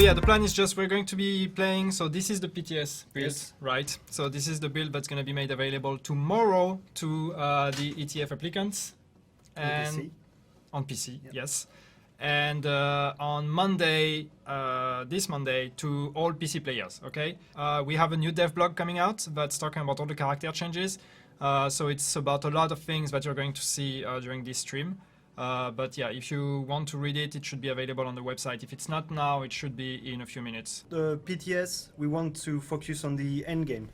yeah, the plan is just we're going to be playing. So this is the PTS build, Yes. right? So this is the build that's going to be made available tomorrow to the ETF applicants and on PC, Yep. yes. And on Monday, this Monday, to all PC players. Okay, we have a new dev blog coming out that's talking about all the character changes. So it's about a lot of things that you're going to see during this stream. But yeah, if you want to read it, it should be available on the website. If it's not now, it should be in a few minutes. The PTS, we want to focus on the endgame.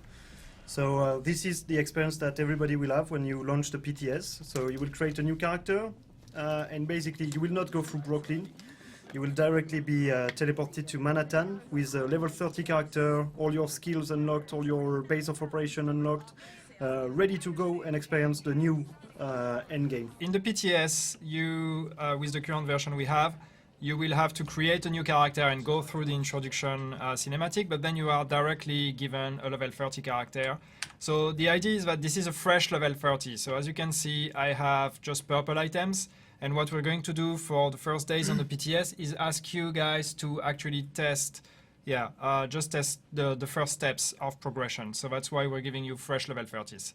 So this is the experience that everybody will have when you launch the PTS. So you will create a new character, and basically you will not go through Brooklyn. You will directly be teleported to Manhattan with a level 30 character, all your skills unlocked, all your base of operation unlocked, ready to go and experience the new endgame. In the PTS, you, with the current version we have, you will have to create a new character and go through the introduction cinematic, but then you are directly given a level 30 character. So the idea is that this is a fresh level 30. So as you can see, I have just purple items. And what we're going to do for the first days on the PTS is ask you guys to actually test, just test the first steps of progression. So that's why we're giving you fresh level 30s.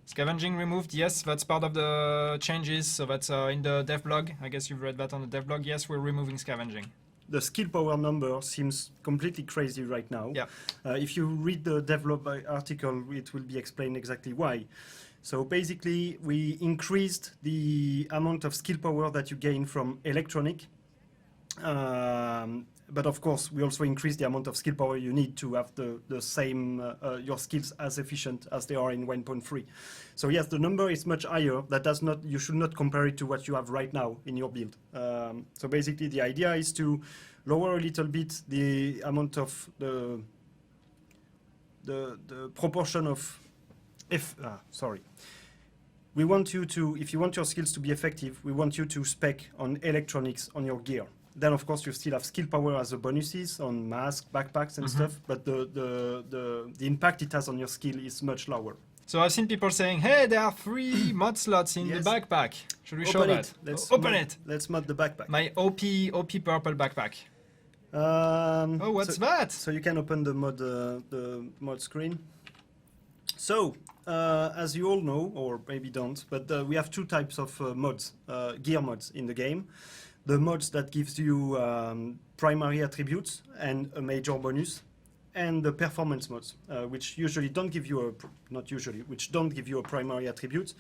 Scavenging removed, yes, that's part of the changes. So that's in the dev blog. I guess you've read that on the dev blog. Yes, we're removing scavenging. The skill power number seems completely crazy right now. Yeah. If you read the develop article, it will be explained exactly why. So basically, we increased the amount of skill power that you gain from electronic. But of course, we also increase the amount of skill power you need to have the same, your skills as efficient as they are in 1.3. So yes, the number is much higher. That does not, you should not compare it to what you have right now in your build. So basically the idea is to lower a little bit the amount of the proportion of, we want you to, if you want your skills to be effective, we want you to spec on electronics on your gear. Then, of course, you still have skill power as a bonuses on masks, backpacks, and stuff, but the impact it has on your skill is much lower. So I've seen people saying, hey, there are 3 mod slots in the backpack. Should we show that? Let's open it. Let's mod the backpack. My OP purple backpack. Oh, what's that? So you can open the mod screen. So, as you all know, or maybe don't, but we have 2 types of mods, gear mods in the game. The mods that gives you primary attributes and a major bonus, and the performance mods, which usually don't give you which don't give you a primary attribute,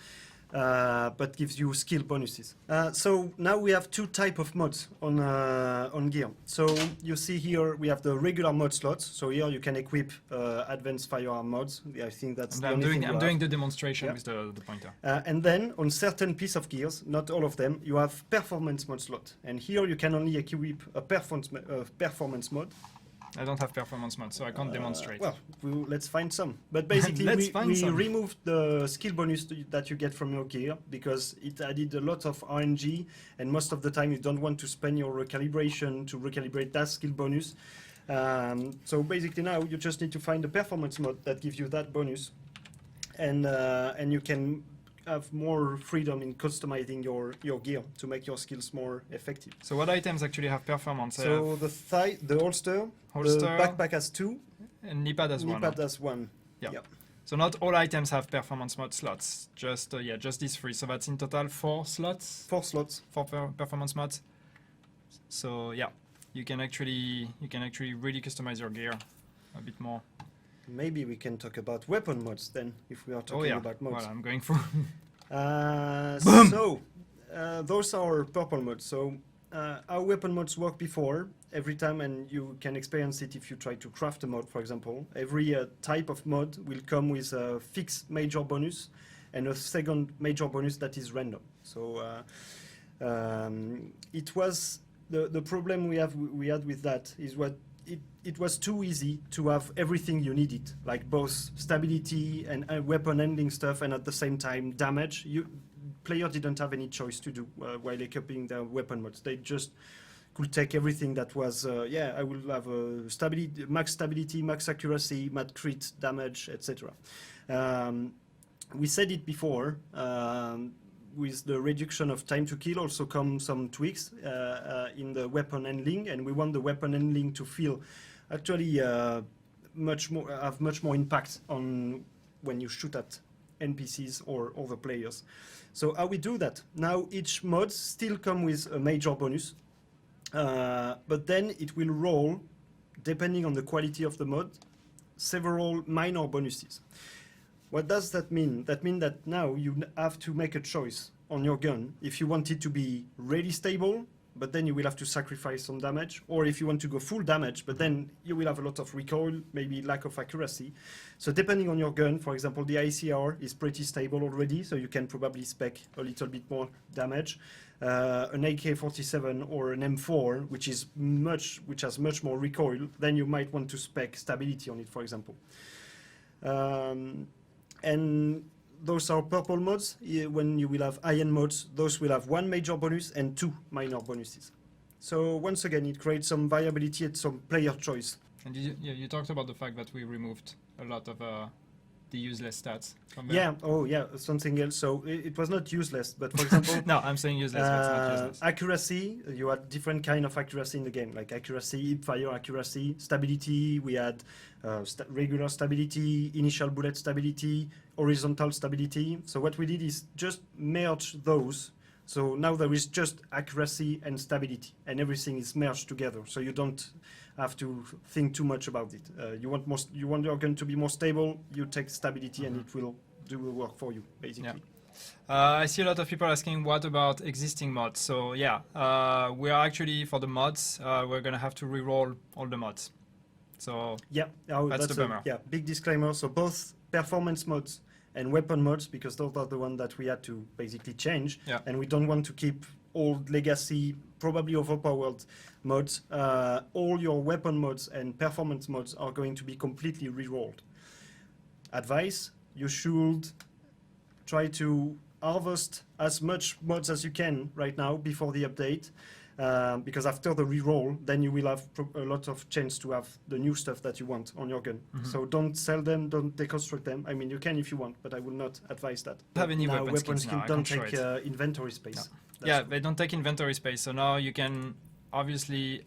but gives you skill bonuses. So now we have 2 types of mods on gear. So you see here we have the regular mod slots. So here you can equip advanced firearm mods. I think that's I'm doing the demonstration with the pointer. And then on certain piece of gears, not all of them, you have performance mod slot. And here you can only equip a performance mod. I don't have performance mod, so I can't demonstrate. Well, let's find some. But basically, we removed the skill bonus that you get from your gear because it added a lot of RNG, and most of the time you don't want to spend your recalibration to recalibrate that skill bonus. So basically now you just need to find the performance mod that gives you that bonus, and you can have more freedom in customizing your gear to make your skills more effective. So what items actually have performance? So the holster, the backpack has 2, and knee pad has 1. Knee pad has 1. Yeah. Yep. So not all items have performance mod slots. Just just these 3. So that's in total 4 slots. 4 slots for performance mods. So yeah, you can actually really customize your gear a bit more. Maybe we can talk about weapon mods then, if we are talking about mods. Well, I'm going for. So those are purple mods. So our weapon mods work before every time, and you can experience it if you try to craft a mod, for example. Every type of mod will come with a fixed major bonus and a second major bonus that is random. So it was the problem we had with that is what it was too easy to have everything you needed, like both stability and weapon handling stuff, and at the same time damage. Player didn't have any choice to do while equipping their weapon mods. They just could take everything that was, I will have max stability, max accuracy, max crit damage, etc. We said it before. with the reduction of time to kill also come some tweaks in the weapon handling, and we want the weapon handling to feel actually have much more impact on when you shoot at NPCs or other players. So how we do that? Now each mod still come with a major bonus, but then it will roll, depending on the quality of the mod, several minor bonuses. What does that mean? That means that now you have to make a choice on your gun if you want it to be really stable, but then you will have to sacrifice some damage, or if you want to go full damage, but then you will have a lot of recoil, maybe lack of accuracy. So depending on your gun, for example, the ICR is pretty stable already, so you can probably spec a little bit more damage. An AK-47 or an M4, which has much more recoil, then you might want to spec stability on it, for example. And those are purple mods. When you will have iron mods, those will have one major bonus and two minor bonuses. So once again, it creates some variability and some player choice. And you talked about the fact that we removed a lot of the useless stats from there. Something else. So it was not useless, but for example... No, I'm saying useless, but it's not useless. Accuracy, you had different kind of accuracy in the game, like accuracy, hip fire accuracy, stability, we had regular stability, initial bullet stability, horizontal stability. So what we did is just merge those. So now there is just accuracy and stability, and everything is merged together. So you don't have to think too much about it. You want your gun to be more stable, you take stability and it will do the work for you, basically. Yeah. I see a lot of people asking what about existing mods. So yeah, we are actually, for the mods, we're going to have to re-roll all the mods. So yeah, that's the bummer. Big disclaimer. So both performance mods and weapon mods, because those are the ones that we had to basically change, and we don't want to keep old legacy, probably overpowered mods. All your weapon mods and performance mods are going to be completely re-rolled. Advice, you should try to harvest as much mods as you can right now before the update, because after the re-roll, then you will have a lot of chance to have the new stuff that you want on your gun. So don't sell them, don't deconstruct them. I mean, you can if you want, but I will not advise that. Have any now, weapon skins don't take inventory space. No. Yeah, they don't take inventory space. So now you can obviously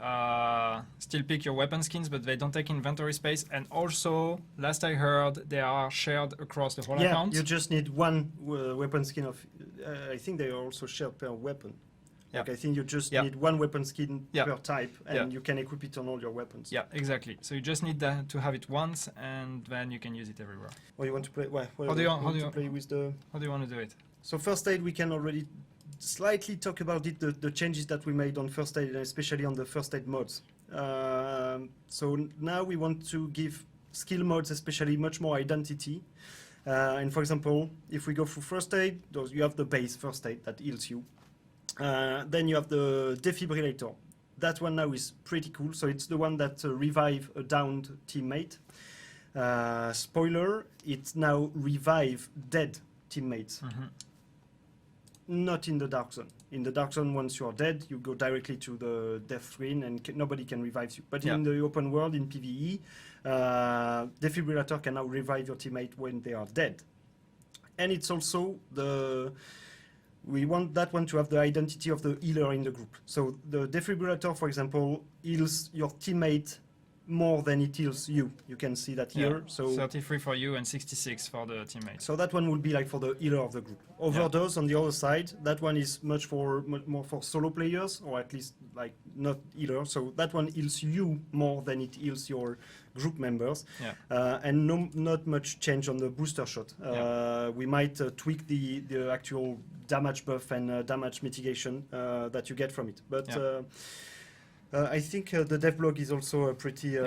still pick your weapon skins, but they don't take inventory space. And also, last I heard, they are shared across the whole account. You just need one weapon skin of. I think they are also shared per weapon. Yeah. Like I think you just need one weapon skin per type, and you can equip it on all your weapons. Yeah, exactly. So you just need to have it once, and then you can use it everywhere. Or you want to play? How do you want to do it? So first aid, we can already slightly talk about it, the changes that we made on first aid, and especially on the first aid mods. So now we want to give skill mods especially much more identity. And for example, if we go through first aid, you have the base first aid that heals you. Then you have the defibrillator. That one now is pretty cool. So it's the one that revive a downed teammate. Spoiler, it now revive dead teammates. Not in the dark zone. In the dark zone, once you are dead, you go directly to the death screen and nobody can revive you. But in the open world, in PvE, defibrillator can now revive your teammate when they are dead. And it's also we want that one to have the identity of the healer in the group. So the defibrillator, for example, heals your teammate more than it heals you. You can see that here. So 33 for you and 66 for the teammate. So that one will be like for the healer of the group. Overdose on the other side, that one is much more for solo players, or at least like not healer. So that one heals you more than it heals your group members. And not much change on the booster shot. We might tweak the actual damage buff and damage mitigation that you get from it. But I think the dev blog is also pretty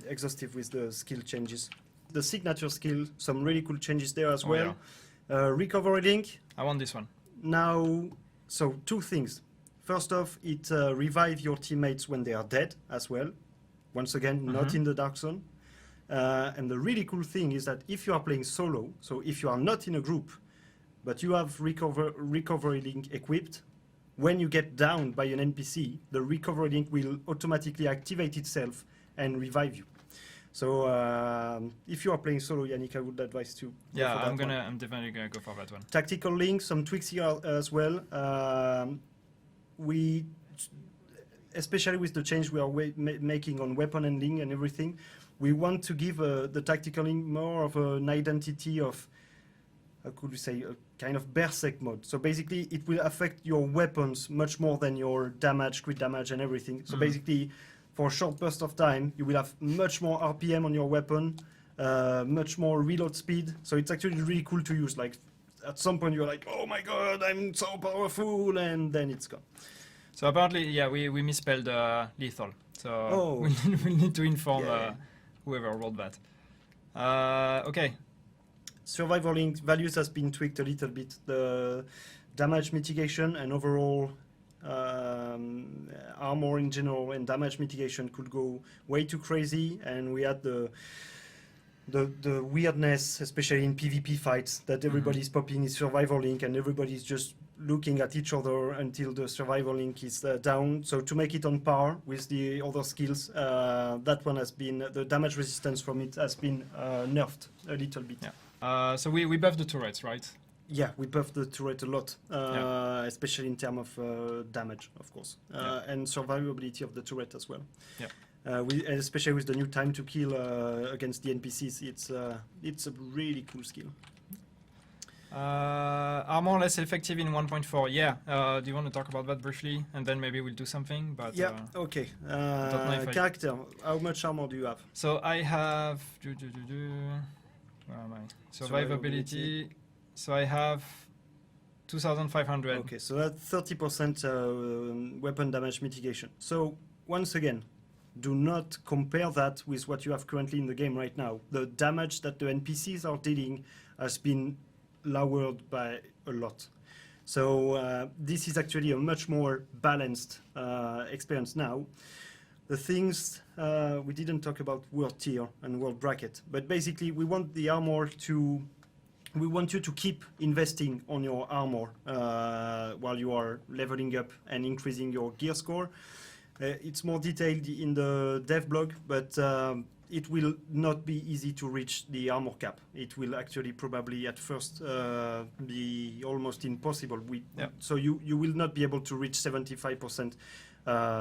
exhaustive with the skill changes. The signature skill, some really cool changes there as well. Recovery link. I want this one. Now, so two things. First off, it revives your teammates when they are dead as well. Once again, not in the dark zone. And the really cool thing is that if you are playing solo, so if you are not in a group, but you have recovery link equipped, when you get downed by an NPC, the recovery link will automatically activate itself and revive you. So if you are playing solo, Yannick, I would advise to. Yeah, I'm definitely gonna go for that one. Tactical links, some tweaks here as well. We, especially with the change we are making on weapon handling and everything, we want to give the tactical link more of an identity of, how could we say, a kind of berserk mode. So basically, it will affect your weapons much more than your damage, crit damage, and everything. So basically, for a short burst of time, you will have much more RPM on your weapon, much more reload speed. So it's actually really cool to use. Like at some point, you're like, oh my god, I'm so powerful, and then it's gone. So apparently, yeah, we misspelled lethal. So we'll need to inform whoever wrote that. Okay. Survivor link values has been tweaked a little bit. The damage mitigation and overall armor in general and damage mitigation could go way too crazy, and we had the weirdness, especially in PvP fights, that everybody's popping his survivor link and everybody's just looking at each other until the survivor link is down. So to make it on par with the other skills, that one has been, the damage resistance from it has been nerfed a little bit. Yeah. So we buffed the turrets, right? Yeah, we buffed the turret a lot, especially in terms of damage, of course, and survivability of the turret as well. Yeah. Especially with the new time to kill against the NPCs, it's a really cool skill. Armor less effective in 1.4. Yeah. Do you want to talk about that briefly, and then maybe we'll do something? But yeah. Okay. Character. How much armor do you have? So I have. Where am I? Survivability. So I have 2,500. Okay, so that's 30% weapon damage mitigation. So once again, do not compare that with what you have currently in the game right now. The damage that the NPCs are dealing has been lowered by a lot. So this is actually a much more balanced experience now. The things we didn't talk about world tier and world bracket, but basically we want the armor to. We want you to keep investing on your armor while you are leveling up and increasing your gear score. It's more detailed in the dev blog, but it will not be easy to reach the armor cap. It will actually probably at first be almost impossible. So you will not be able to reach 75%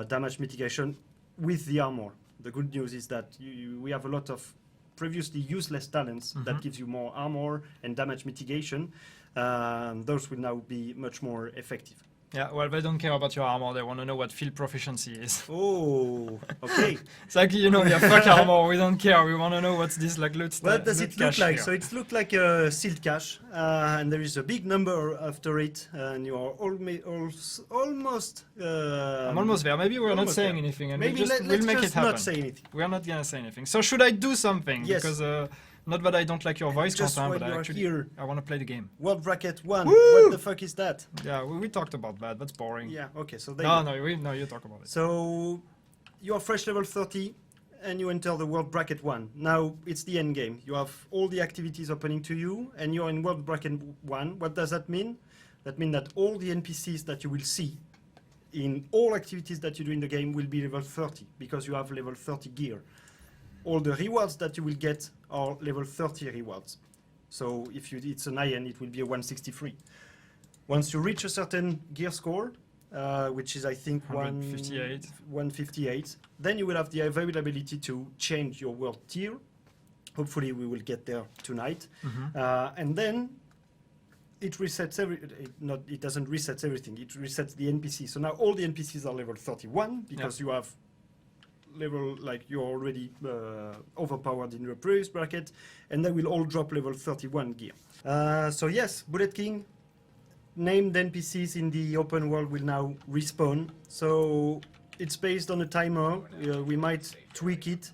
damage mitigation with the armor. The good news is that we have a lot of previously useless talents that gives you more armor and damage mitigation. Those will now be much more effective. Yeah, well, they don't care about your armor. They want to know what field proficiency is. Oh, okay. It's like, yeah, fuck armor. We don't care. We want to know what's this like loot. What does it look like? Here. So it looks like a sealed cache, and there is a big number after it, and you are almost. I'm almost there. Maybe we're not saying anything, and maybe we'll make it happen. Not say anything. We're not gonna say anything. So should I do something? Yes. Because not that I don't like your voice, just Quentin, while but I want to play the game. World Bracket 1. Woo! What the fuck is that? Yeah, we talked about that. That's boring. Yeah. Okay. So no, you talk about it. So you are fresh level 30, and you enter the World Bracket 1. Now it's the end game. You have all the activities opening to you, and you're in World Bracket 1. What does that mean? That means that all the NPCs that you will see in all activities that you do in the game will be level 30 because you have level 30 gear. All the rewards that you will get are level 30 rewards. So if it's an IN, it will be a 163. Once you reach a certain gear score, which is I think 158, then you will have the availability to change your world tier. Hopefully we will get there tonight. And then it resets it doesn't reset everything, it resets the NPC. So now all the NPCs are level 31 because you have level, like you're already overpowered in your previous bracket, and they will all drop level 31 gear. So yes, Bullet King, named NPCs in the open world will now respawn. So it's based on a timer. We might tweak it.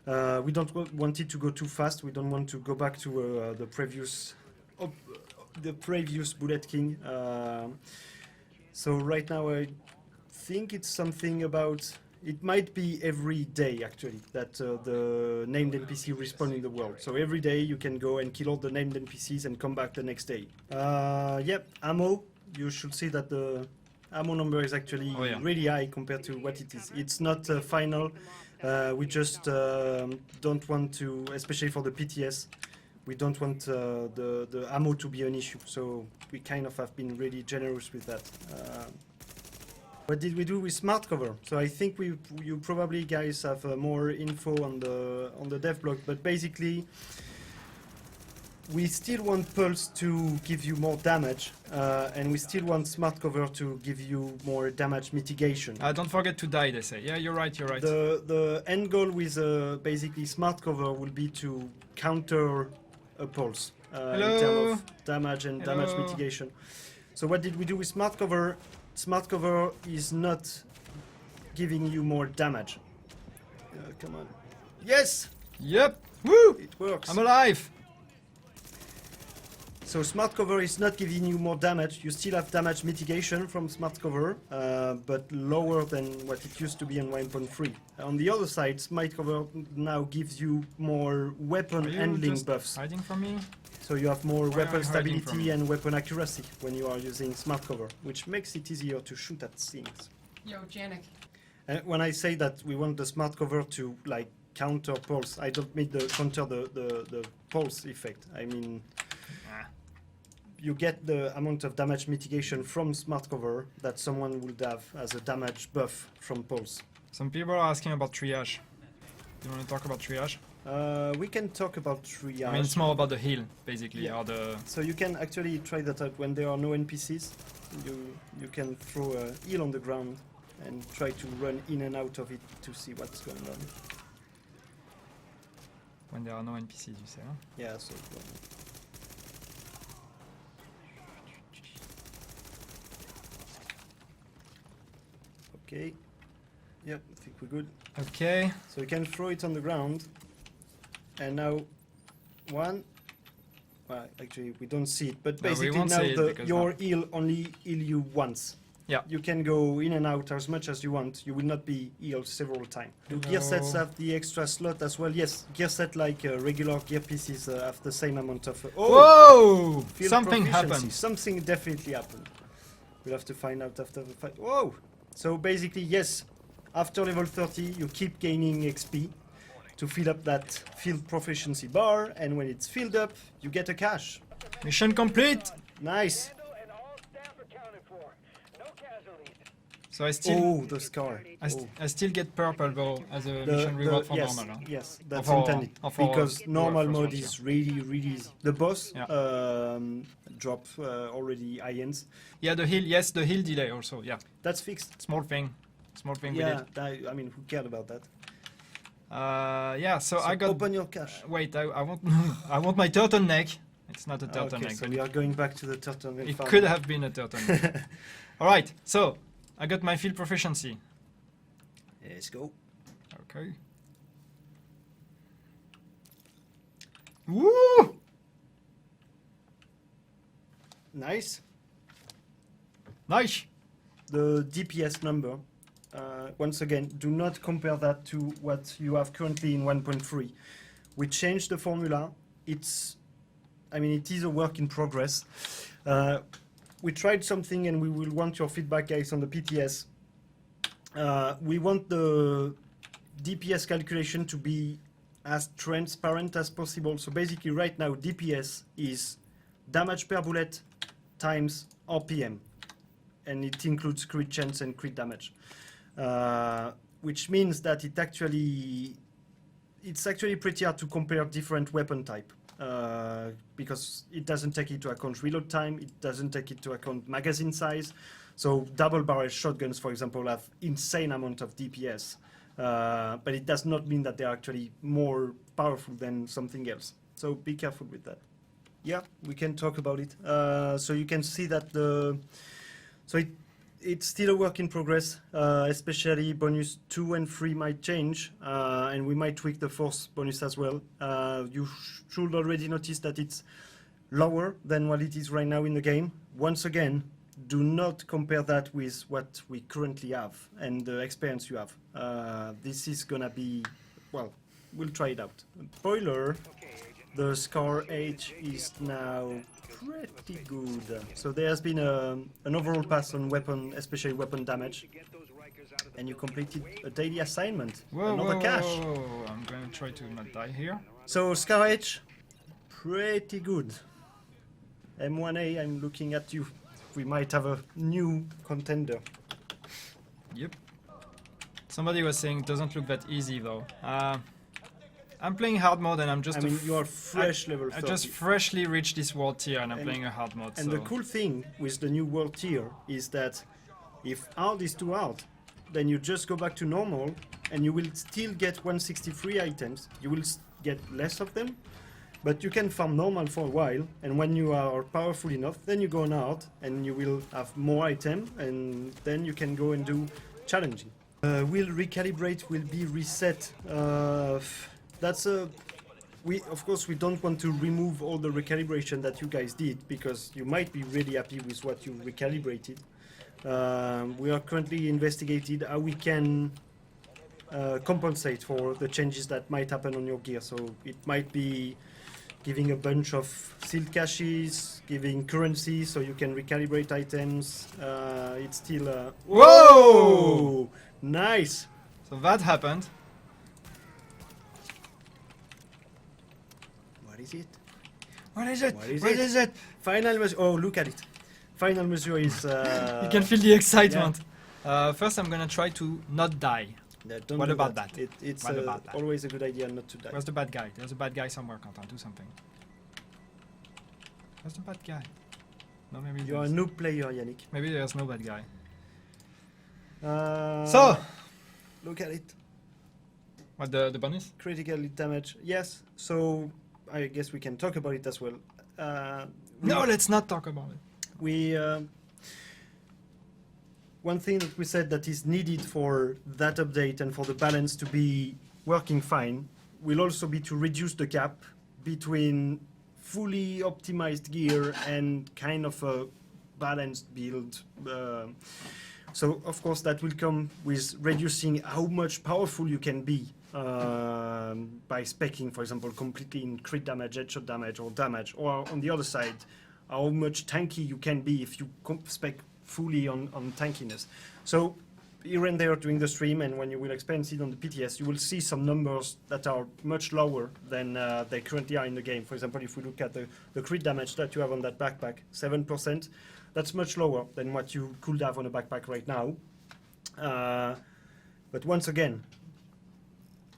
We don't want it to go too fast. We don't want to go back to the previous Bullet King. So right now I think it's something about, it might be every day actually that the named NPC respawn in the world. So every day you can go and kill all the named NPCs and come back the next day. Yep, ammo. You should see that the ammo number is actually really high compared to what it is. It's not final. We just don't want to, especially for the PTS, we don't want the ammo to be an issue. So we kind of have been really generous with that. What did we do with smart cover? So I think you probably guys have more info on the dev blog, but basically we still want pulse to give you more damage, and we still want smart cover to give you more damage mitigation. Don't forget to die, they say. Yeah, you're right, you're right. The end goal with basically smart cover will be to counter a pulse in terms of damage and damage mitigation. So what did we do with smart cover? Smart cover is not giving you more damage. Come on. Yes! Yep! Woo! It works. I'm alive! So smart cover is not giving you more damage. You still have damage mitigation from smart cover, but lower than what it used to be in 1.3. On the other side, smart cover now gives you more weapon handling buffs. Hiding from me? So you have more Where weapon are you hiding stability from? and weapon accuracy when you are using smart cover, which makes it easier to shoot at things. Yo, Janik. And when I say that we want the smart cover to like counter pulse, I don't mean the counter the pulse effect. I mean you get the amount of damage mitigation from smart cover that someone would have as a damage buff from pulse. Some people are asking about triage. Do you want to talk about triage? We can talk about triage. I mean, it's more about the heal, basically, Yeah. or the... So you can actually try that out when there are no NPCs. You can throw a heal on the ground and try to run in and out of it to see what's going on. When there are no NPCs, you say, huh? Yeah, so okay. Yep, I think we're good. Okay. So you can throw it on the ground. And now one. Well, actually we don't see it, but No, we basically won't now see it because your now- heal only heal you once. Yeah. You can go in and out as much as you want. You will not be healed several times. Do gear sets have the extra slot as well? Yes, gear set like regular gear pieces have the same amount of. Whoa! Field Something proficiency. happened. Something definitely happened. We'll have to find out after the fight. Whoa! So basically, yes, after level 30, you keep gaining XP to fill up that field proficiency bar, and when it's filled up, you get a cash. Mission complete! Nice. So I still... Oh, the scar. I still get purple though as a mission reward for yes, normal. Huh? yes, that's For- intended. for Because normal first mode ones, is really easy. The boss Yeah. drop already high ends. Yeah, the heal, yes, the heal delay also, yeah. That's fixed. Small thing. Small thing we Yeah, did. I mean, who cared about that? Yeah, so I got... Open your cache. Wait, I want I want my turtleneck. It's not a Okay, turtleneck, so but we are going back to the turtleneck it farm. could have been a turtleneck. Alright, so I got my field proficiency. Let's go. Okay. Woo! Nice. Nice! The DPS number, once again, do not compare that to what you have currently in 1.3. We changed the formula. I mean, it is a work in progress. We tried something and we will want your feedback, guys, on the PTS. We want the DPS calculation to be as transparent as possible. So basically right now, DPS is damage per bullet times RPM. And it includes crit chance and crit damage. Which means that it's actually pretty hard to compare different weapon type. Because it doesn't take into account reload time, it doesn't take into account magazine size. So double barrel shotguns, for example, have insane amount of DPS. But it does not mean that they're actually more powerful than something else. So be careful with that. Yeah, we can talk about it. So you can see that it's still a work in progress, especially bonus 2 and 3 might change, and we might tweak the 4th bonus as well. You should already notice that it's lower than what it is right now in the game. Once again, do not compare that with what we currently have and the experience you have. This is gonna be, well, we'll try it out. Spoiler, the scar age is now pretty good. So there has been an overall pass on weapon, especially weapon damage. and you completed a daily assignment. Whoa, Another whoa, cache. whoa, whoa. I'm going to try to not die here. So Scarage, pretty good. M1A, I'm looking at you. We might have a new contender. Yep. Somebody was saying it doesn't look that easy though. I'm playing hard mode and I'm just. I mean, you are fresh level 30. I just freshly reached this world tier and I'm playing a hard mode. And so. the cool thing with the new world tier is that if hard is too hard, then you just go back to normal and you will still get 163 items. You will get less of them, but you can farm normal for a while, and when you are powerful enough, then you go on hard and you will have more item, and then you can go and do challenging. Will recalibrate, will be reset. That's a... of course, we don't want to remove all the recalibration that you guys did, because you might be really happy with what you recalibrated. We are currently investigating how we can compensate for the changes that might happen on your gear. So it might be giving a bunch of sealed caches, giving currency so you can recalibrate items. It's still... Whoa! Nice! So that happened. What is it? What is it? What is What it? is it? Final measure. Oh, look at it. Final measure is... You can feel the excitement. First, I'm gonna try to not die. don't What do about that? It's What about that? always a good idea not to die. Where's the bad guy? There's a bad guy somewhere, Quentin. Do something. Where's the bad guy? No, maybe You are a there's- noob player, Yannick. maybe there's no bad guy. So, look at it. What the bonus? Critical damage. Yes. So I guess we can talk about it as well. No, let's not talk about it. We one thing that we said that is needed for that update and for the balance to be working fine will also be to reduce the gap between fully optimized gear and kind of a balanced build. So of course that will come with reducing how much powerful you can be by specking, for example, completely in crit damage, headshot damage, or on the other side, how much tanky you can be if you spec fully on tankiness. So here and there during the stream, and when you will experience it on the PTS, you will see some numbers that are much lower than they currently are in the game. For example, if we look at the crit damage that you have on that backpack, 7%, that's much lower than what you could have on a backpack right now. But once again,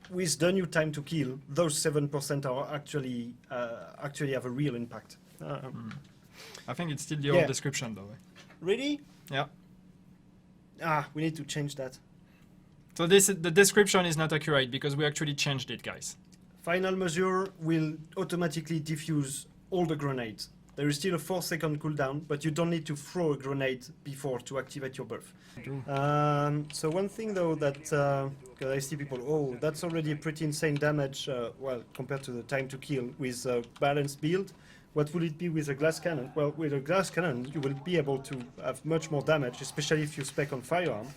with the new time to kill, those 7% are actually have a real impact. I think it's still the Yeah. old description though. Really? Yeah. We need to change that. So the description is not accurate because we actually changed it, guys. Final measure will automatically defuse all the grenades. There is still a 4-second cooldown, but you don't need to throw a grenade before to activate your buff. So one thing though that, because I see people, oh, that's already pretty insane damage, well, compared to the time to kill with a balanced build. What will it be with a glass cannon? Well, with a glass cannon, you will be able to have much more damage, especially if you spec on firearm.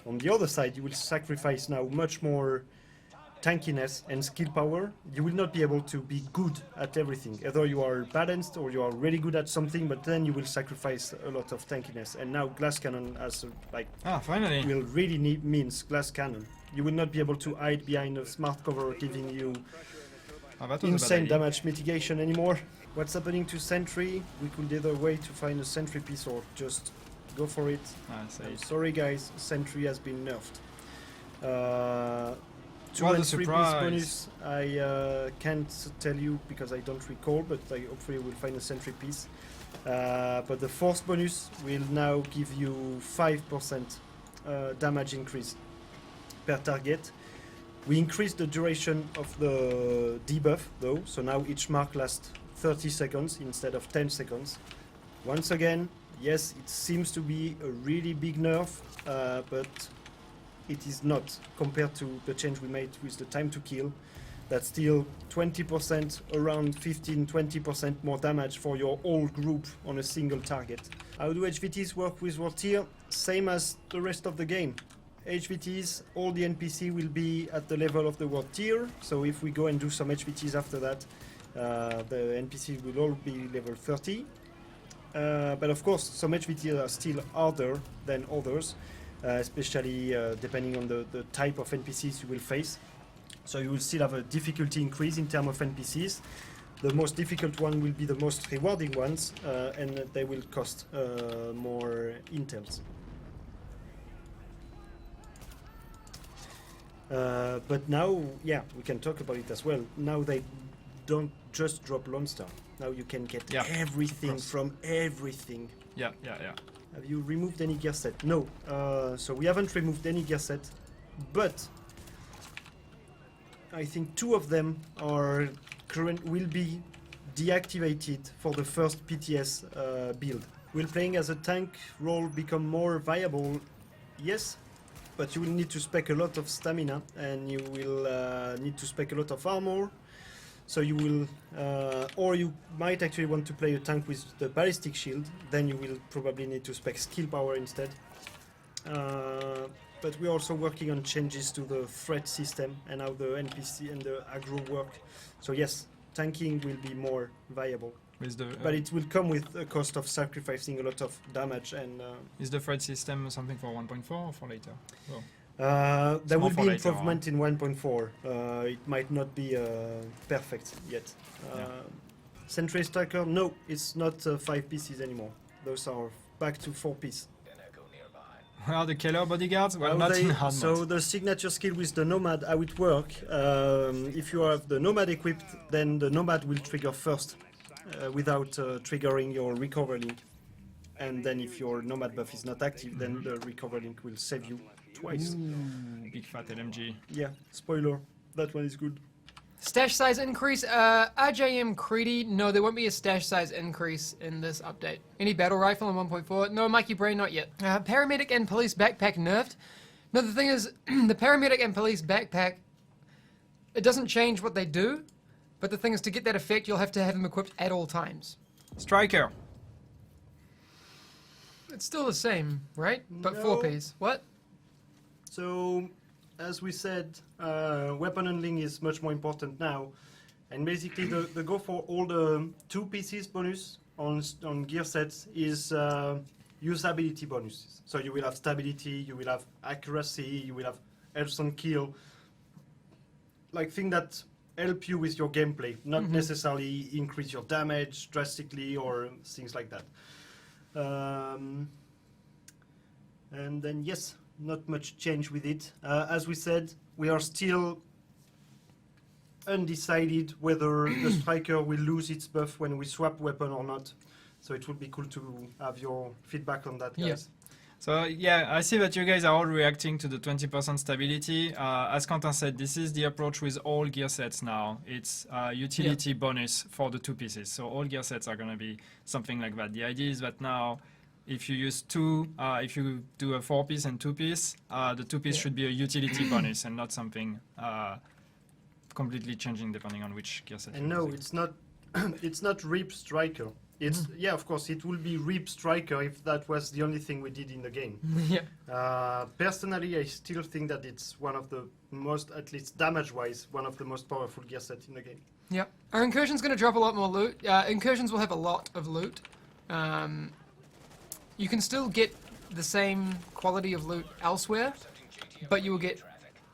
On the other side, you will sacrifice now much more tankiness and skill power. You will not be able to be good at everything. Either you are balanced or you are really good at something, but then you will sacrifice a lot of tankiness. And now glass cannon as Finally. will really means glass cannon. You will not be able to hide behind a smart cover giving you Oh, that was a bad insane idea. damage mitigation anymore. What's happening to Sentry? We could either wait to find a Sentry piece or just go for it. I'm sorry guys, Sentry has been nerfed. 2 What and a 3 piece surprise. bonus, I can't tell you because I don't recall, but I hopefully will find a Sentry piece. But the force bonus will now give you 5% damage increase per target. We increased the duration of the debuff though, so now each mark lasts 30 seconds instead of 10 seconds. Once again, yes, it seems to be a really big nerf, but it is not compared to the change we made with the time to kill. That's still 20%, around 15-20% more damage for your whole group on a single target. How do HVTs work with World Tier? Same as the rest of the game. HVTs, all the NPC will be at the level of the World Tier, so if we go and do some HVTs after that, the NPCs will all be level 30. But of course, some HVTs are still harder than others. especially depending on the type of NPCs you will face. So you will still have a difficulty increase in terms of NPCs. The most difficult one will be the most rewarding ones, and they will cost more intels. But now, yeah, we can talk about it as well. Now they don't just drop Lone Star. Now you can get everything from everything. Yeah. Have you removed any gear set? No. So we haven't removed any gear set, but I think 2 of them are will be deactivated for the first PTS build. Will playing as a tank role become more viable? Yes, but you will need to spec a lot of stamina, and you will need to spec a lot of armor. So you will, or you might actually want to play a tank with the ballistic shield. Then you will probably need to spec skill power instead. But we're also working on changes to the threat system and how the NPC and the aggro work. So yes, tanking will be more viable. But it will come with a cost of sacrificing a lot of damage. And is the threat system something for 1.4 or for later? Oh. There will be improvement in 1.4. It might not be perfect yet. Sentry Striker, no, it's not 5 pieces anymore. Those are back to 4 pieces. Well, the killer bodyguards? Well, not in hard mode. So the signature skill with the Nomad, how it works, if you have the Nomad equipped, then the Nomad will trigger first without triggering your recover link. And then if your Nomad buff is not active, then the recover link will save you twice. Ooh, big fat LMG. Yeah, spoiler, that one is good. Stash size increase. RJM Creedy. No, there won't be a stash size increase in this update. Any battle rifle in 1.4? No, Mikey Brain, not yet. Paramedic and police backpack nerfed. No, the thing is, the paramedic and police backpack, it doesn't change what they do, but the thing is, to get that effect, you'll have to have them equipped at all times. Striker. It's still the same, right? But No. 4 Ps. What? So, as we said, weapon handling is much more important now. And basically the go for all the 2 pieces bonus on gear sets is usability bonuses. So you will have stability, you will have accuracy, you will have health on kill. Like things that help you with your gameplay, not necessarily increase your damage drastically or things like that. And then yes, not much change with it. As we said, we are still undecided whether the striker will lose its buff when we swap weapon or not. So it would be cool to have your feedback on that, guys. Yeah. So yeah, I see that you guys are all reacting to the 20% stability. As Quentin said, this is the approach with all gear sets now. It's utility bonus for the 2 pieces. So all gear sets are going to be something like that. The idea is that now, if you use 2, if you do a 4-piece and 2-piece, the 2-piece should be a utility bonus and not something completely changing depending on which gear set. And no, it's not. It's not Reap Striker. It's yeah, of course, it will be Reap Striker if that was the only thing we did in the game. Yeah. Personally, I still think that it's one of the most, at least damage-wise, one of the most powerful gear sets in the game. Yeah. Our Incursion's going to drop a lot more loot. Incursions will have a lot of loot. You can still get the same quality of loot elsewhere, but you will get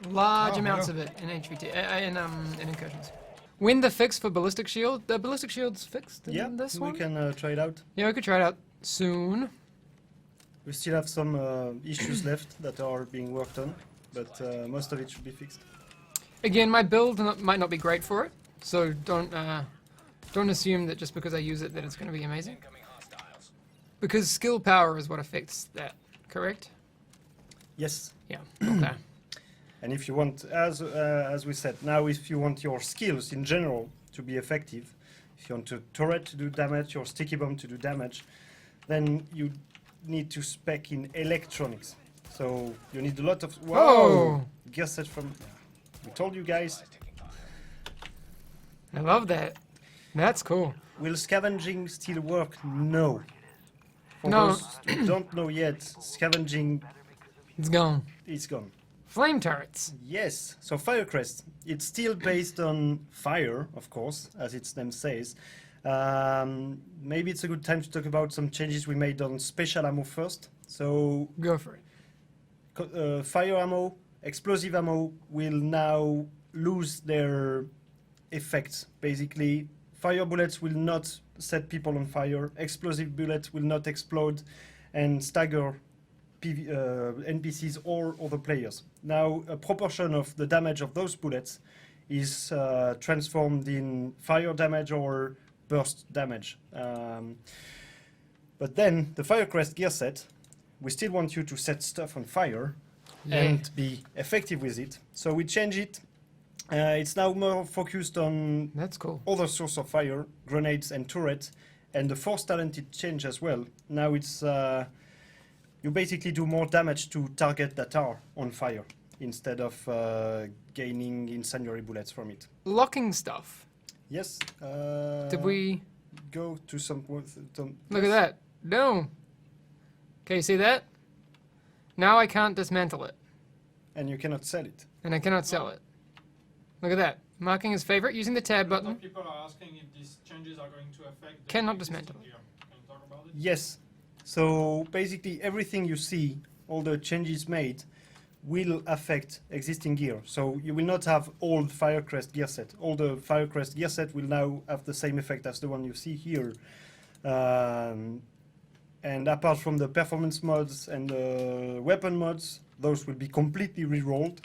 large amounts of it in HVT, in Incursions. When the fix for ballistic shield, the ballistic shield's fixed in this one? We can try it out. Yeah, we could try it out soon. We still have some issues left that are being worked on, but most of it should be fixed. Again, my build might not be great for it, so don't assume that just because I use it that it's going to be amazing. Because skill power is what affects that, correct? Yes. Yeah. Okay. And if you want, as we said, now if you want your skills in general to be effective, if you want a turret to do damage or sticky bomb to do damage, then you need to spec in electronics. So you need a lot of gear set from. We told you guys. I love that. That's cool. Will scavenging still work? No. For No. those who don't know yet, scavenging It's gone. is gone. Flame turrets. Yes, so Fire Crest, it's still based on fire, of course, as its name says. Maybe it's a good time to talk about some changes we made on special ammo first. So Go for it. fire ammo, explosive ammo will now lose their effects. Basically, fire bullets will not set people on fire, explosive bullets will not explode and stagger NPCs or other players. Now, a proportion of the damage of those bullets is transformed in fire damage or burst damage. But then, the Fire Crest gear set, we still want you to set stuff on fire and be effective with it. So we change it. It's now more focused on That's cool. other source of fire, grenades and turrets, and the force talented change as well. Now it's you basically do more damage to targets that are on fire instead of gaining incendiary bullets from it. Locking stuff. Yes. Did we go to some? look at that? No. Okay, you see that? Now I can't dismantle it, And you cannot sell it. and I cannot sell it. Look at that. Marking as favorite using the tab A lot button. of people are asking if these changes are going to affect the Cannot existing dismantle. gear. Can you talk about it? Yes. So basically, everything you see, all the changes made, will affect existing gear. So you will not have old Fire Crest gear set. All the Fire Crest gear set will now have the same effect as the one you see here. And apart from the performance mods and the weapon mods, those will be completely re-rolled.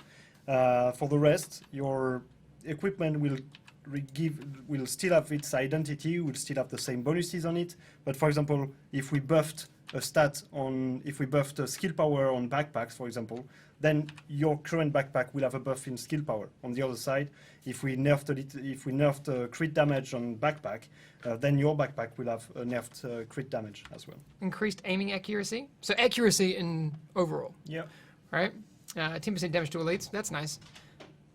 For the rest, your equipment will still have its identity, will still have the same bonuses on it. But for example, if we buffed a stat on, if we buffed a skill power on backpacks, for example, then your current backpack will have a buff in skill power. On the other side, if we nerfed crit damage on backpack, then your backpack will have a nerfed crit damage as well. Increased aiming accuracy. So accuracy in overall, Yeah. right? 10% damage to elites. That's nice.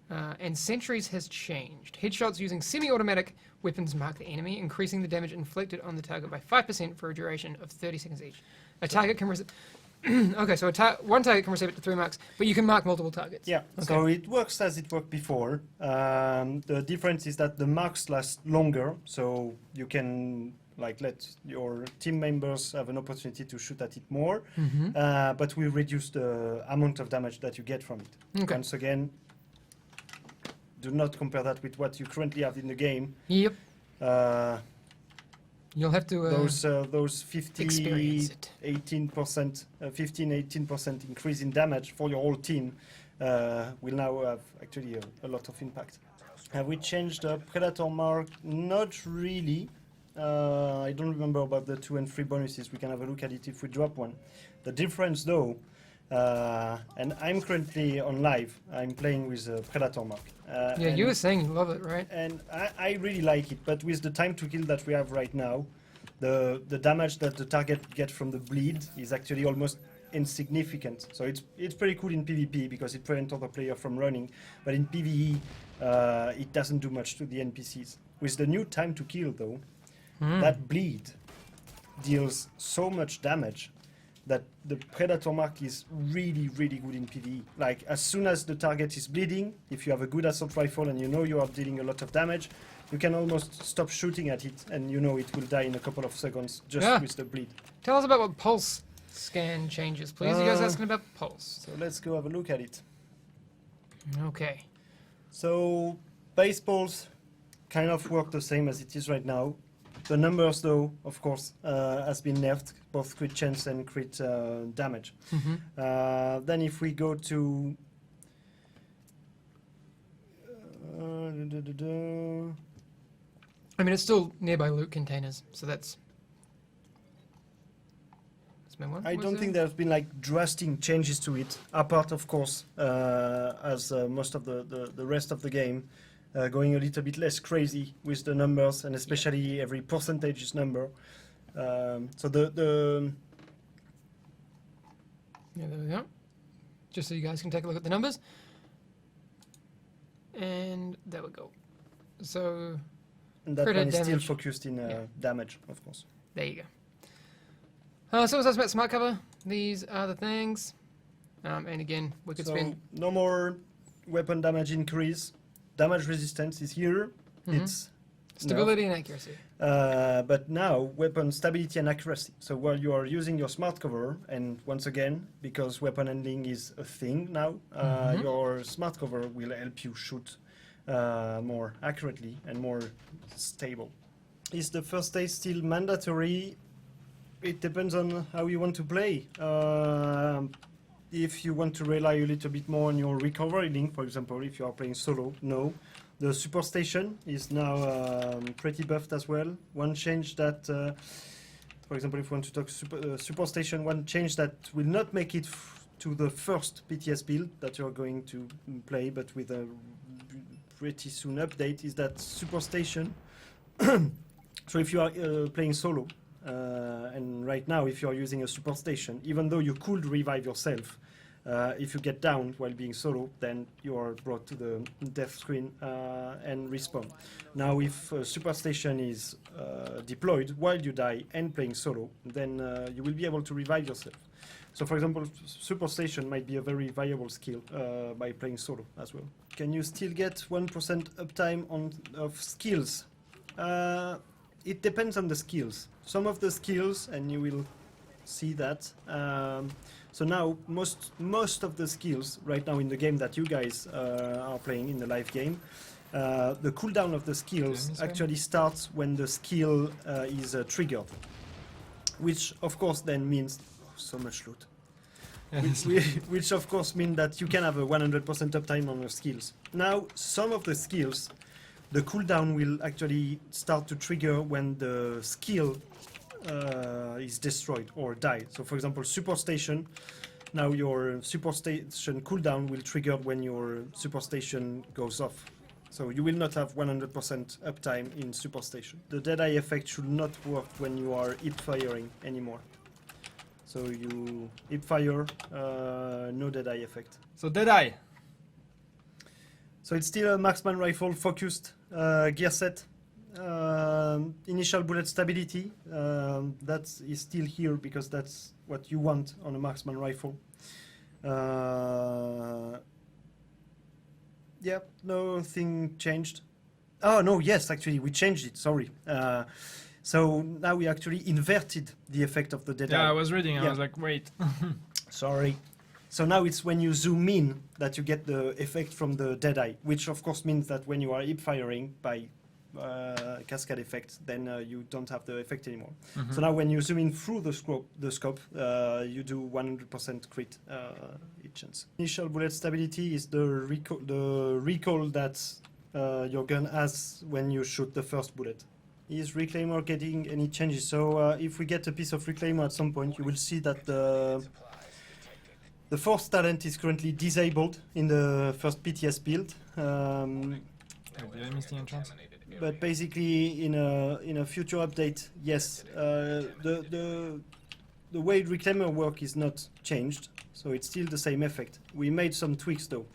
And sentries has changed. Headshots using semi-automatic weapons mark the enemy, increasing the damage inflicted on the target by 5% for a duration of 30 seconds each. A target can receive... okay, so one target can receive it to 3 marks, but you can mark multiple targets. Yeah, Okay. so it works as it worked before. The difference is that the marks last longer, so you can let your team members have an opportunity to shoot at it more, but we reduce the amount of damage that you get from it. Okay. Once again, do not compare that with what you currently have in the game. Yep. Uh, You'll have to those 50, experience it. 18%, 15-18% increase in damage for your whole team will now have actually a lot of impact. Have we changed the Predator mark? Not really. I don't remember about the 2 and 3 bonuses. We can have a look at it if we drop one. The difference though, and I'm currently on live, I'm playing with a Predator mark. Yeah, you were saying you love it, right? And I really like it, but with the time to kill that we have right now, the damage that the target gets from the bleed is actually almost insignificant. So it's pretty cool in PvP because it prevents other players from running, but in PvE it doesn't do much to the NPCs. With the new time to kill though, that bleed deals so much damage that the Predator mark is really, really good in PvE. Like, as soon as the target is bleeding, if you have a good assault rifle and you know you are dealing a lot of damage, you can almost stop shooting at it and you know it will die in a couple of seconds just with the bleed. Tell us about what pulse scan changes, please. You guys asking about pulse. So let's go have a look at it. Okay. So, base pulse kind of work the same as it is right now. The numbers, though, of course, has been nerfed, both crit chance and crit damage. Then if we go to... I mean, it's still nearby loot containers, so that's my one. I don't think there's been drastic changes to it, apart, of course, as most of the rest of the game, going a little bit less crazy with the numbers, and especially every percentage number. So the Yeah, there we go. Just so you guys can take a look at the numbers. And there we go. So and that crit one is still damage. focused in damage, of course. there you go. So what's else about smart cover? These are the things. And again, we could So spend. no more weapon damage increase. Damage resistance is here. It's Stability and accuracy. But now weapon stability and accuracy. So while you are using your smart cover, and once again, because weapon handling is a thing now, your smart cover will help you shoot more accurately and more stable. Is the first aid still mandatory? It depends on how you want to play. If you want to rely a little bit more on your recovery link, for example, if you are playing solo, no. The support station is now pretty buffed as well. One change that, for example, if you want to talk support station, one change that will not make it to the first PTS build that you're going to play, but with a pretty soon update, is that support station. So if you are playing solo, and right now if you are using a support station, even though you could revive yourself, if you get down while being solo, then you are brought to the death screen and respawn. Now if a support station is deployed while you die and playing solo, then you will be able to revive yourself. So for example, support station might be a very viable skill by playing solo as well. Can you still get 1% uptime of skills? It depends on the skills. Some of the skills, and you will see that. So now most of the skills right now in the game that you guys are playing in the live game, the cooldown of the skills actually starts when the skill is triggered, which of course then means so much loot. Which of course means that you can have a 100% uptime on your skills. Now some of the skills, the cooldown will actually start to trigger when the skill is destroyed or died. So for example, support station, now your support station cooldown will trigger when your support station goes off. So you will not have 100% uptime in support station. The deadeye effect should not work when you are hip firing anymore. So you hip fire, no deadeye effect. So Deadeye. So it's still a marksman rifle focused gear set. Initial bullet stability, that is still here because that's what you want on a marksman rifle. Yeah, nothing changed. Oh no, yes, actually we changed it, sorry. So now we actually inverted the effect of the deadeye. Yeah, I was reading, I Yeah. was like, wait. Sorry. So now it's when you zoom in that you get the effect from the deadeye, which of course means that when you are hip firing by cascade effect, then you don't have the effect anymore. So now when you zoom in through the scope, you do 100% crit hit chance. Initial bullet stability is the recoil that your gun has when you shoot the first bullet. Is Reclaimer getting any changes? So if we get a piece of Reclaimer at some point, you will see that the force talent is currently disabled in the first PTS build. Did I miss the entrance? But basically, in a future update, yes, the way Reclaimer work is not changed, so it's still the same effect. We made some tweaks though.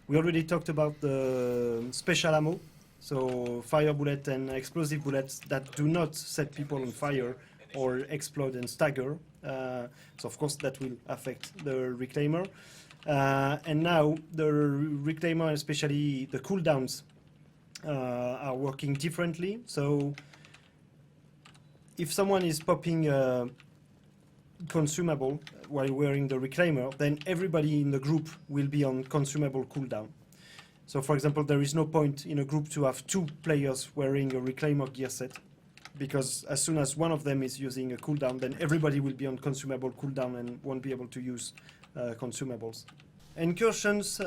We already talked about the special ammo, so fire bullet and explosive bullets that do not set people on fire or explode and stagger. So of course that will affect the Reclaimer. And now the Reclaimer, especially the cooldowns, are working differently. So if someone is popping a consumable while wearing the Reclaimer, then everybody in the group will be on consumable cooldown. So for example, there is no point in a group to have 2 players wearing a Reclaimer gear set, because as soon as one of them is using a cooldown, then everybody will be on consumable cooldown and won't be able to use consumables. Incursions.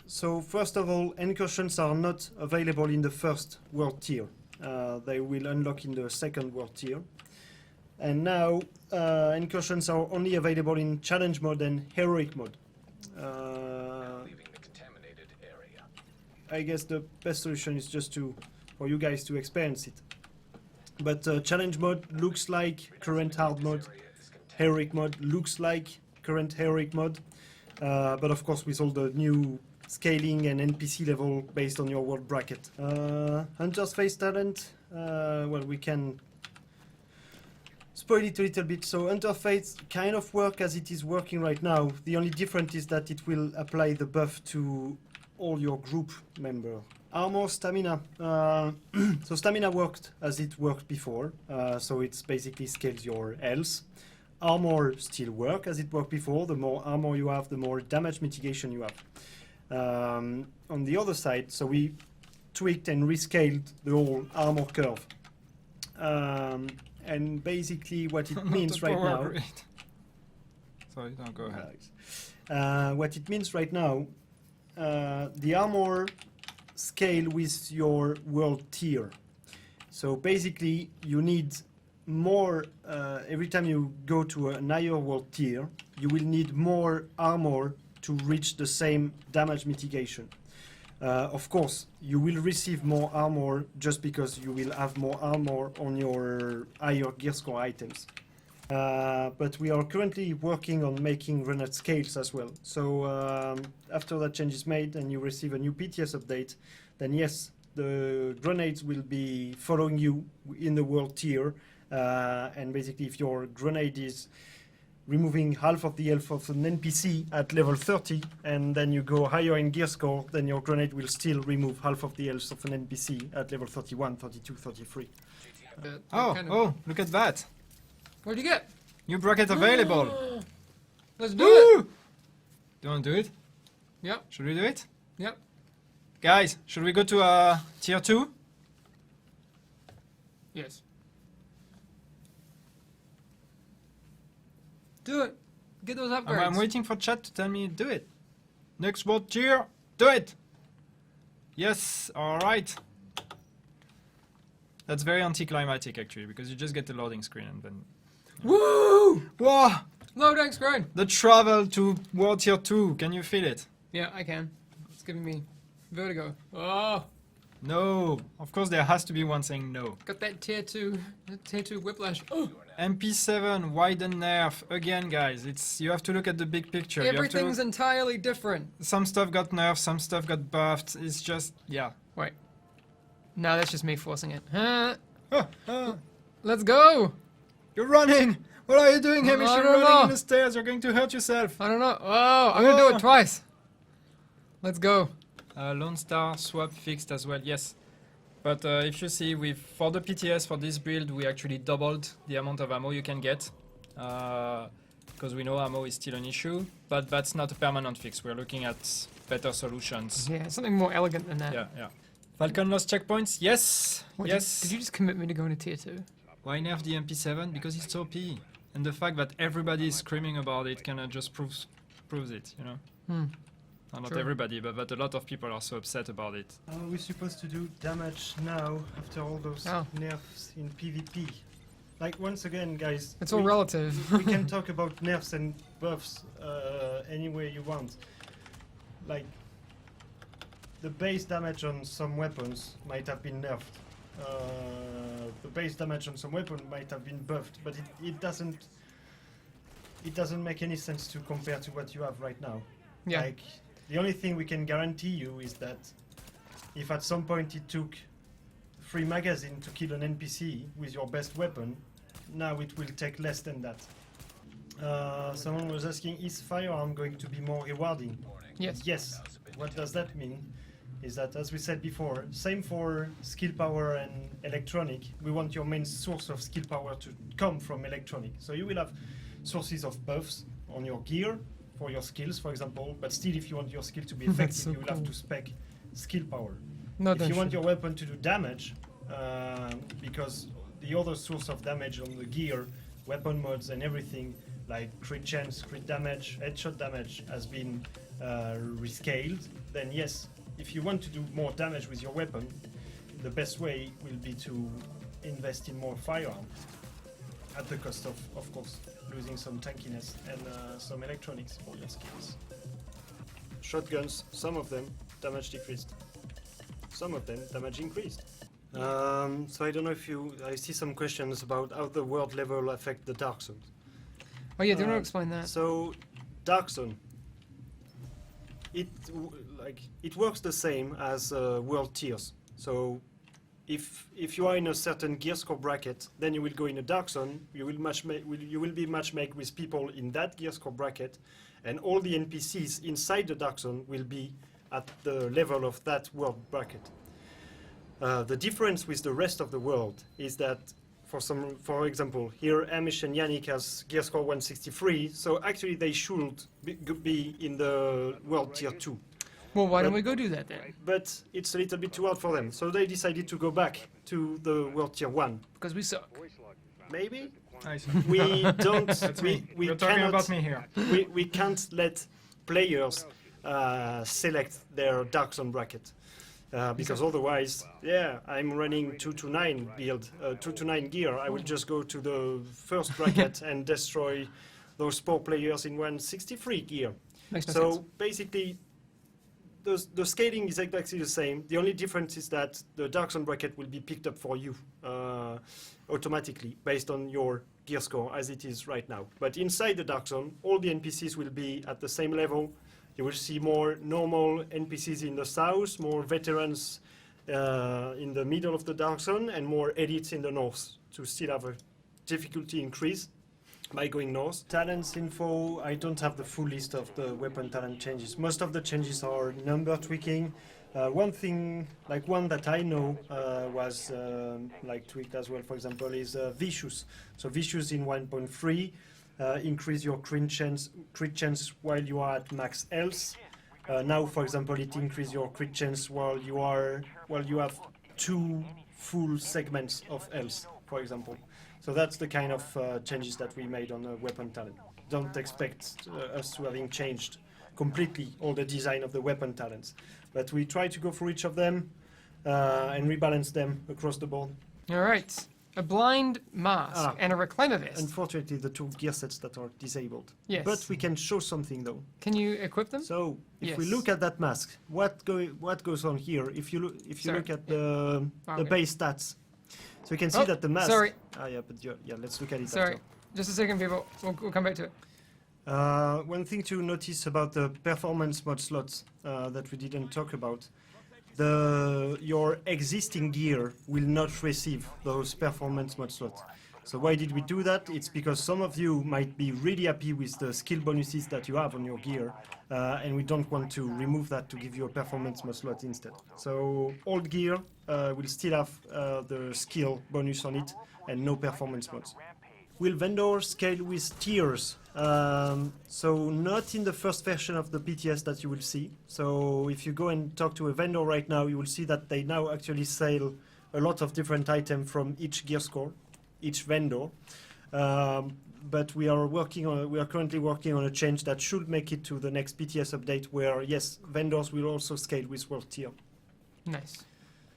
So first of all, incursions are not available in the first world tier. They will unlock in the second world tier. And now incursions are only available in challenge mode and heroic mode. I guess the best solution is just for you guys to experience it. But challenge mode looks like current hard mode. Heroic mode looks like current heroic mode. But of course with all the new scaling and NPC level based on your world bracket. Hunter's Face talent, well, we can spoil it a little bit. So Hunter's Face kind of work as it is working right now. The only difference is that it will apply the buff to all your group member. Armor, stamina. So stamina worked as it worked before. So it's basically scales your health. Armor still work as it worked before. The more armor you have, the more damage mitigation you have. On the other side, so we tweaked and rescaled the whole armor curve. And basically what it means right now... Sorry, no, go ahead. What it means right now, the armor scale with your world tier. So basically you need more, every time you go to a higher world tier, you will need more armor to reach the same damage mitigation. Of course, you will receive more armor just because you will have more armor on your higher gear score items. But we are currently working on making grenade scales as well. So after that change is made and you receive a new PTS update, then yes, the grenades will be following you in the world tier. And basically if your grenade is removing half of the health of an NPC at level 30, and then you go higher in gear score, then your grenade will still remove half of the health of an NPC at level 31, 32, 33. Oh, look at that. What'd you get? New bracket available. Let's do it. Do you want to do it? Yep. Should we do it? Yep. Guys, should we go to tier 2? Yes. Do it. Get those upgrades. I'm waiting for chat to tell me do it. Next world tier, do it. Yes, alright. That's very anticlimactic actually, because you just get the loading screen and then... Woo! Whoa! Loading screen. The travel to world tier 2, can you feel it? Yeah, I can. It's giving me vertigo. Oh, No, of course there has to be one saying no. got that tier 2 whiplash. Oh, MP7 widen nerf again, guys. You have to look at the big picture. You have to everything's entirely different. some stuff got nerfed, some stuff got buffed. It's just yeah. Wait. No, that's just me forcing it. Huh? Ah, Let's go. you're running. What are you doing, Hamish? I You're don't running know. in the stairs. You're going to hurt yourself. I don't know. Oh, I'm gonna do Oh. it twice. Let's go. Lone Star swap fixed as well. Yes. But if you see, for the PTS for this build, we actually doubled the amount of ammo you can get, because we know ammo is still an issue. But that's not a permanent fix. We're looking at better solutions. Yeah, something more elegant than that. Yeah. Falcon lost checkpoints. Yes. What, yes. Did you just commit me to going to tier 2? Why nerf the MP7? Because it's OP, and the fact that everybody is screaming about it kind of just proves it. You know. Not Sure. everybody, but a lot of people are so upset about it. How are we supposed to do damage now after all those nerfs in PvP? Like, once again, guys, It's all relative. we can talk about nerfs and buffs any way you want. Like, the base damage on some weapons might have been nerfed. The base damage on some weapon might have been buffed, but it doesn't make any sense to compare to what you have right now. Yeah. Like, the only thing we can guarantee you is that if at some point it took 3 magazines to kill an NPC with your best weapon, now it will take less than that. Someone was asking, is firearm going to be more rewarding? Yes. Yes. What does that mean? Is that, as we said before, same for skill power and electronic. We want your main source of skill power to come from electronic. So you will have sources of buffs on your gear, for your skills, for example, but still if you want your skill to be effective, so you will have to spec skill power. No, If you want your weapon to do damage, because the other source of damage on the gear, weapon mods and everything, like crit chance, crit damage, headshot damage, has been rescaled, then yes, if you want to do more damage with your weapon, the best way will be to invest in more firearm, at the cost of course, losing some tankiness and some electronics for your skills. Shotguns, some of them, damage decreased. Some of them, damage increased. So I don't know if I see some questions about how the world level affect the Dark Zone. Oh yeah, do you want to explain that? So, Dark Zone, it works the same as world tiers. So, if you are in a certain gear score bracket, then you will go in a Dark Zone. You will be matchmake with people in that gear score bracket, and all the NPCs inside the Dark Zone will be at the level of that world bracket. The difference with the rest of the world is that, for example, here Amish and Yannick has gear score 163, so actually they should be in the world tier 2. Well, why don't we go do that then? But it's a little bit too hard for them, so they decided to go back to the world tier 1. Because we suck. Maybe? Nice. We don't. That's me. we You're talking cannot, about me here. we can't let players select their Dark Zone bracket. Because otherwise, yeah, I'm running 229 build, 229 gear. I will just go to the first bracket and destroy those poor players in 163 gear. Makes no So sense. basically, the scaling is exactly the same. The only difference is that the Dark Zone bracket will be picked up for you automatically based on your gear score as it is right now. But inside the Dark Zone, all the NPCs will be at the same level. You will see more normal NPCs in the south, more veterans in the middle of the Dark Zone, and more elites in the north to still have a difficulty increase by going north. Talents info, I don't have the full list of the weapon talent changes. Most of the changes are number tweaking. One thing, like one that I know was like tweaked as well, for example, is Vicious. So Vicious in 1.3. Increase your crit chance while you are at max health. Now, for example, it increases your crit chance while you have 2 full segments of health, for example. So that's the kind of changes that we made on the weapon talent. Don't expect us to having changed completely all the design of the weapon talents, but we try to go through each of them and rebalance them across the board. All right. A blind mask and a reclaimer vest. Unfortunately, the 2 gear sets that are disabled. Yes. But we can show something though. Can you equip them? So if we Yes. look at that mask, what goes on here? If you Sorry. look at the Okay. base stats, so you can see Oh, that the mask. sorry. Yeah, but yeah, let's look at it. Sorry. after. Just a second, people. We'll come back to it. One thing to notice about the performance mod slots that we didn't talk about. Your existing gear will not receive those performance mod slots. So why did we do that? It's because some of you might be really happy with the skill bonuses that you have on your gear, and we don't want to remove that to give you a performance mod slot instead. So old gear will still have the skill bonus on it and no performance mods. Will vendors scale with tiers? So not in the first version of the PTS that you will see. So if you go and talk to a vendor right now, you will see that they now actually sell a lot of different items from each gear score, each vendor. But we are currently working on a change that should make it to the next PTS update, where yes, vendors will also scale with world tier. Nice.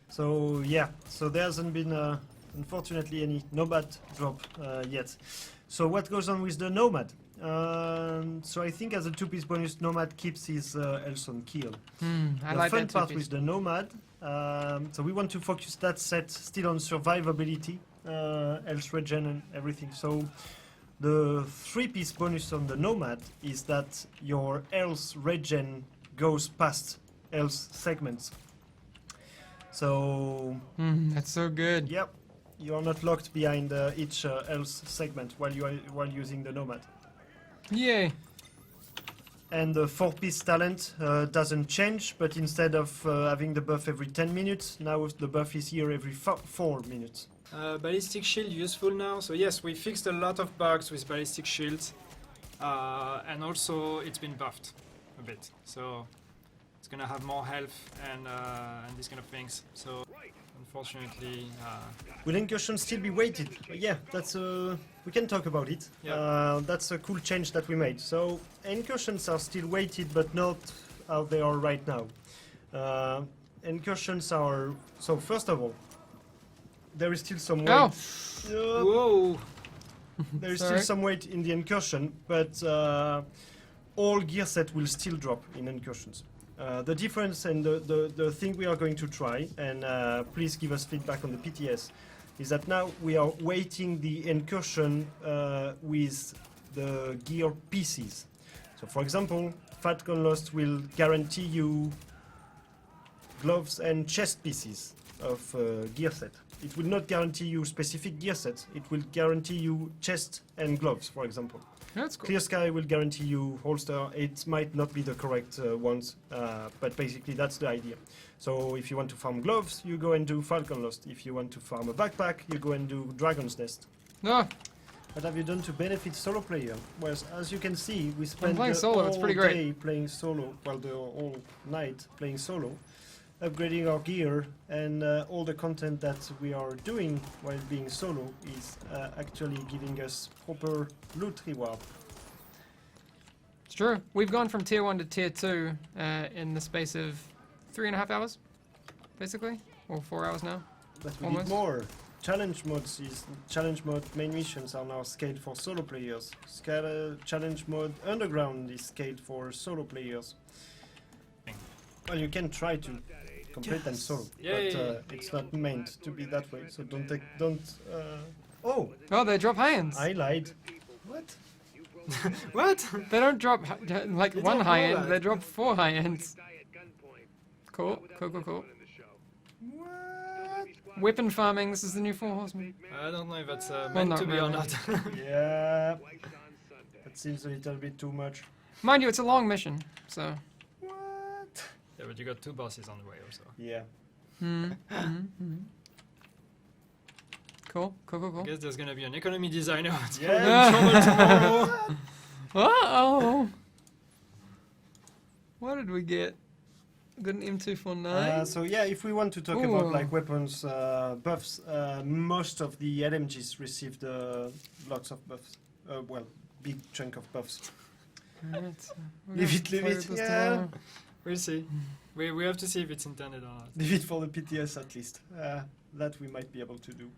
So yeah, so there hasn't been unfortunately any Nomad drop yet. So what goes on with the Nomad? So I think as a 2-piece bonus, Nomad keeps his health on kill. I The like fun that part two-piece. with the Nomad, so we want to focus that set still on survivability, health regen and everything. So the 3-piece bonus on the Nomad is that your health regen goes past health segments. So That's so good. yep, you are not locked behind each health segment while using the Nomad. Yay. And the 4-piece talent doesn't change, but instead of having the buff every 10 minutes, now the buff is here every 4 minutes. Ballistic shield useful now. So yes, we fixed a lot of bugs with ballistic shields, and also it's been buffed a bit. So it's gonna have more health and these kind of things. So unfortunately, Will Incursions still be weighted? Yeah, that's we can talk about it. Yeah. That's a cool change that we made. So Incursions are still weighted, but not how they are right now. Incursions are, so first of all, there is still some weight. Oh. whoa! There is Sorry. still some weight in the Incursion, but all gear set will still drop in Incursions. The difference and the thing we are going to try, and please give us feedback on the PTS, is that now we are weighting the Incursion with the gear pieces. So for example, Fatcon Lost will guarantee you gloves and chest pieces of gear set. It will not guarantee you specific gear sets. It will guarantee you chest and gloves, for example. That's cool. Clear Sky will guarantee you holster. It might not be the correct ones, but basically that's the idea. So if you want to farm gloves, you go and do Falcon Lost. If you want to farm a backpack, you go and do Dragon's Nest. No, What have you done to benefit solo player? Well, as you can see, we spent playing the solo, it's whole pretty great. day playing solo, well, the whole night playing solo, upgrading our gear, and all the content that we are doing while being solo is actually giving us proper loot reward. it's true. We've gone from tier 1 to tier 2 in the space of 3.5 hours, basically, or 4 hours now. But we Almost. need more. Challenge mode main missions are now scaled for solo players. Challenge mode underground is scaled for solo players. Well, you can try to complete them solo, Yay. but it's not meant to be that way. So don't. Oh, Oh, they drop hands. I lied. What? What? They don't drop like You one don't high know end, that. they drop 4 high ends. Cool, cool, cool, cool. What? Weapon farming, this is the new 4 horsemen. I don't know if that's Well, meant not to be or really. not. Yeah. That seems a little bit too much. Mind you, it's a long mission, so. What? Yeah, but you got 2 bosses on the way also. Yeah. Cool, cool, cool, I cool. guess there's gonna be an economy designer. Yeah. Uh-oh! What did we get? Got an M249. So yeah, if we want to talk Ooh. about like weapons buffs, most of the LMGs received lots of buffs. Well, big chunk of buffs. Alright, we're Leave gonna it, leave play it, with this yeah. tomorrow. We'll see. We have to see if it's intended or not. Leave it for the PTS at least. That we might be able to do.